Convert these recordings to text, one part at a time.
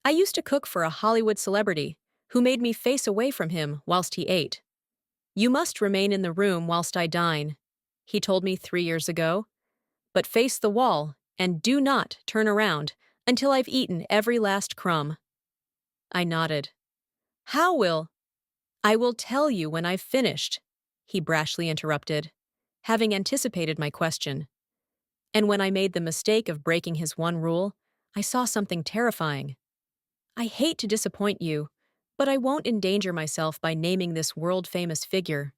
I used to cook for a Hollywood celebrity who made me face away from him whilst he ate. You must remain in the room whilst I dine, he told me 3 years ago, but face the wall and do not turn around until I've eaten every last crumb. I nodded. How will? I will tell you when I've finished, he brashly interrupted, having anticipated my question. And when I made the mistake of breaking his one rule, I saw something terrifying. I hate to disappoint you, but I won't endanger myself by naming this world-famous figure.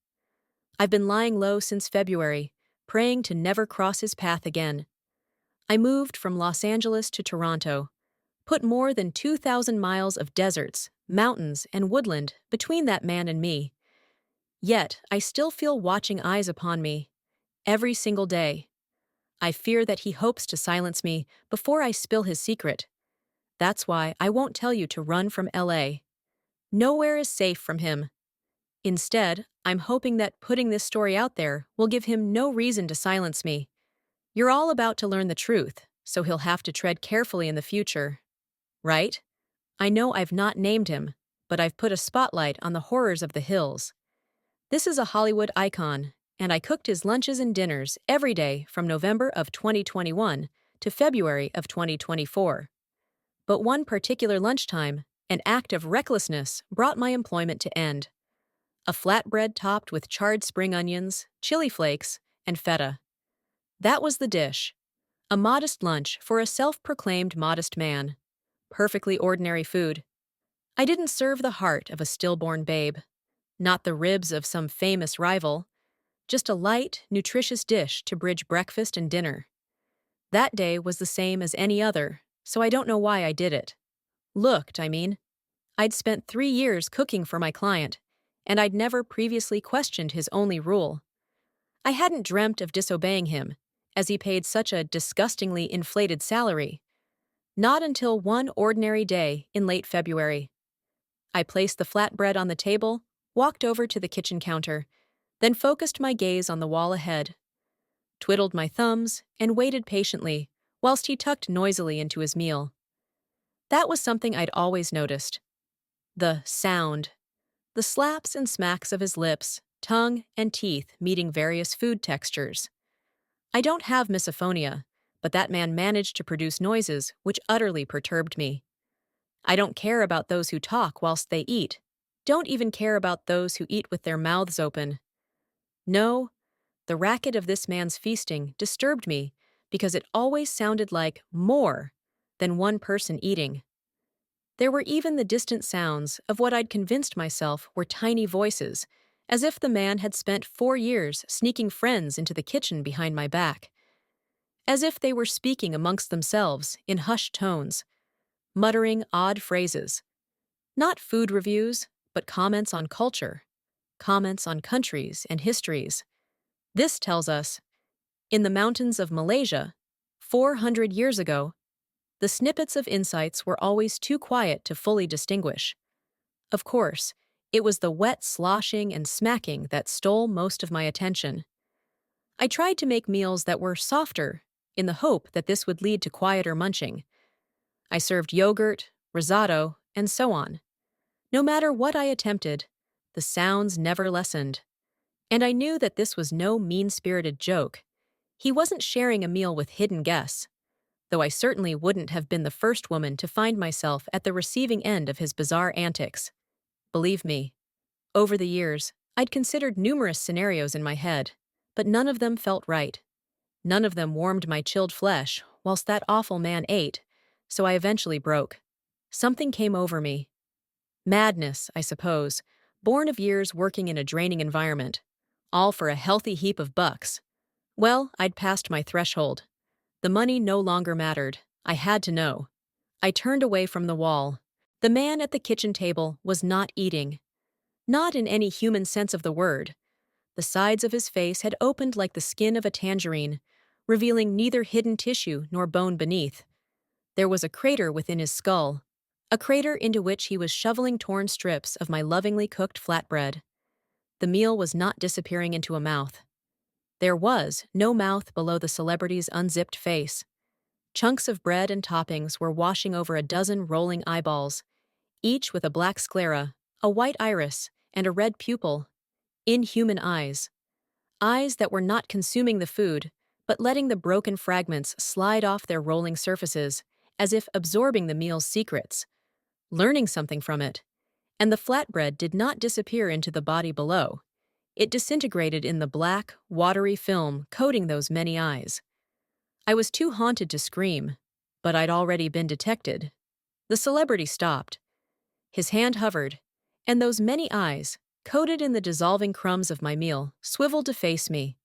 I've been lying low since February, praying to never cross his path again. I moved from Los Angeles to Toronto, put more than 2,000 miles of deserts, mountains, and woodland between that man and me. Yet, I still feel watching eyes upon me, every single day. I fear that he hopes to silence me before I spill his secret. That's why I won't tell you to run from LA. Nowhere is safe from him. Instead, I'm hoping that putting this story out there will give him no reason to silence me. You're all about to learn the truth, so he'll have to tread carefully in the future. Right? I know I've not named him, but I've put a spotlight on the horrors of the hills. This is a Hollywood icon, and I cooked his lunches and dinners every day from November of 2021 to February of 2024. But one particular lunchtime, an act of recklessness brought my employment to end. A flatbread topped with charred spring onions, chili flakes, and feta. That was the dish. A modest lunch for a self-proclaimed modest man. Perfectly ordinary food. I didn't serve the heart of a stillborn babe. Not the ribs of some famous rival. Just a light, nutritious dish to bridge breakfast and dinner. That day was the same as any other, so I don't know why I did it. I mean. I'd spent 3 years cooking for my client, and I'd never previously questioned his only rule. I hadn't dreamt of disobeying him, as he paid such a disgustingly inflated salary. Not until one ordinary day in late February. I placed the flatbread on the table, walked over to the kitchen counter, then focused my gaze on the wall ahead, twiddled my thumbs, and waited patiently whilst he tucked noisily into his meal. That was something I'd always noticed. The sound. The slaps and smacks of his lips, tongue, and teeth meeting various food textures. I don't have misophonia, but that man managed to produce noises which utterly perturbed me. I don't care about those who talk whilst they eat. Don't even care about those who eat with their mouths open. No, the racket of this man's feasting disturbed me because it always sounded like more than one person eating. There were even the distant sounds of what I'd convinced myself were tiny voices, as if the man had spent 4 years sneaking friends into the kitchen behind my back. As if they were speaking amongst themselves in hushed tones, muttering odd phrases. Not food reviews, but comments on culture, comments on countries and histories. This tells us, in the mountains of Malaysia, 400 years ago, the snippets of insights were always too quiet to fully distinguish. Of course, it was the wet sloshing and smacking that stole most of my attention. I tried to make meals that were softer, in the hope that this would lead to quieter munching. I served yogurt, risotto, and so on. No matter what I attempted, the sounds never lessened. And I knew that this was no mean-spirited joke. He wasn't sharing a meal with hidden guests, though I certainly wouldn't have been the first woman to find myself at the receiving end of his bizarre antics. Believe me, over the years, I'd considered numerous scenarios in my head, but none of them felt right. None of them warmed my chilled flesh whilst that awful man ate, so I eventually broke. Something came over me. Madness, I suppose, born of years working in a draining environment, all for a healthy heap of bucks. Well, I'd passed my threshold. The money no longer mattered. I had to know. I turned away from the wall. The man at the kitchen table was not eating. Not in any human sense of the word. The sides of his face had opened like the skin of a tangerine, revealing neither hidden tissue nor bone beneath. There was a crater within his skull, a crater into which he was shoveling torn strips of my lovingly cooked flatbread. The meal was not disappearing into a mouth. There was no mouth below the celebrity's unzipped face. Chunks of bread and toppings were washing over a dozen rolling eyeballs, each with a black sclera, a white iris, and a red pupil. Inhuman eyes. Eyes that were not consuming the food, but letting the broken fragments slide off their rolling surfaces, as if absorbing the meal's secrets, learning something from it. And the flatbread did not disappear into the body below. It disintegrated in the black, watery film coating those many eyes. I was too haunted to scream, but I'd already been detected. The celebrity stopped. His hand hovered, and those many eyes, coated in the dissolving crumbs of my meal, swiveled to face me.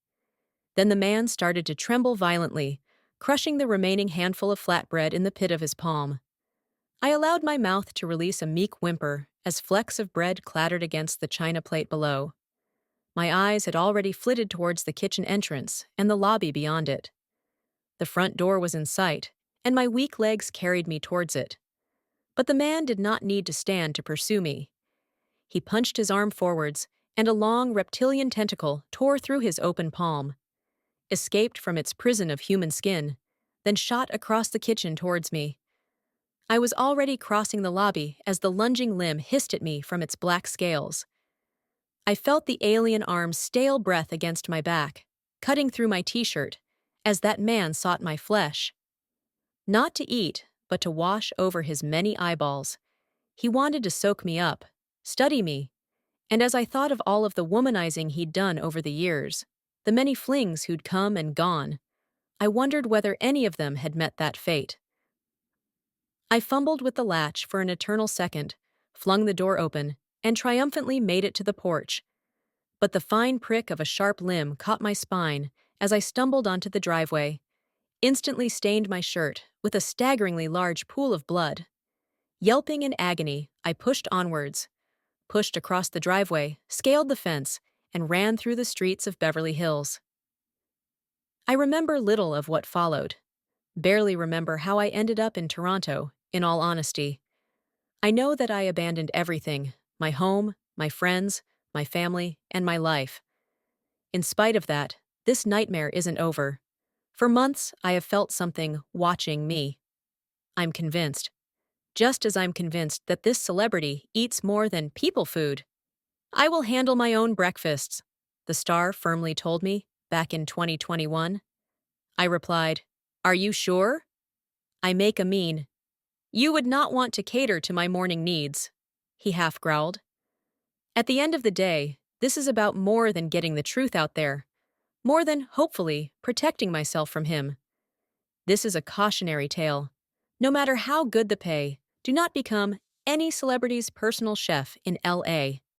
Then the man started to tremble violently, crushing the remaining handful of flatbread in the pit of his palm. I allowed my mouth to release a meek whimper as flecks of bread clattered against the china plate below. My eyes had already flitted towards the kitchen entrance and the lobby beyond it. The front door was in sight, and my weak legs carried me towards it. But the man did not need to stand to pursue me. He punched his arm forwards, and a long reptilian tentacle tore through his open palm, escaped from its prison of human skin, then shot across the kitchen towards me. I was already crossing the lobby as the lunging limb hissed at me from its black scales. I felt the alien arm's stale breath against my back, cutting through my t-shirt, as that man sought my flesh. Not to eat, but to wash over his many eyeballs. He wanted to soak me up, study me, and as I thought of all of the womanizing he'd done over the years, the many flings who'd come and gone, I wondered whether any of them had met that fate. I fumbled with the latch for an eternal second, flung the door open, and triumphantly made it to the porch. But the fine prick of a sharp limb caught my spine as I stumbled onto the driveway, instantly stained my shirt with a staggeringly large pool of blood. Yelping in agony, I pushed onwards, pushed across the driveway, scaled the fence, and ran through the streets of Beverly Hills. I remember little of what followed. Barely remember how I ended up in Toronto, in all honesty. I know that I abandoned everything, my home, my friends, my family, and my life. In spite of that, this nightmare isn't over. For months, I have felt something watching me. I'm convinced. Just as I'm convinced that this celebrity eats more than people food. I will handle my own breakfasts, the star firmly told me back in 2021. I replied, "Are you sure?" I make a mean. "You would not want to cater to my morning needs," he half growled. At the end of the day, this is about more than getting the truth out there, more than, hopefully, protecting myself from him. This is a cautionary tale. No matter how good the pay, do not become any celebrity's personal chef in LA.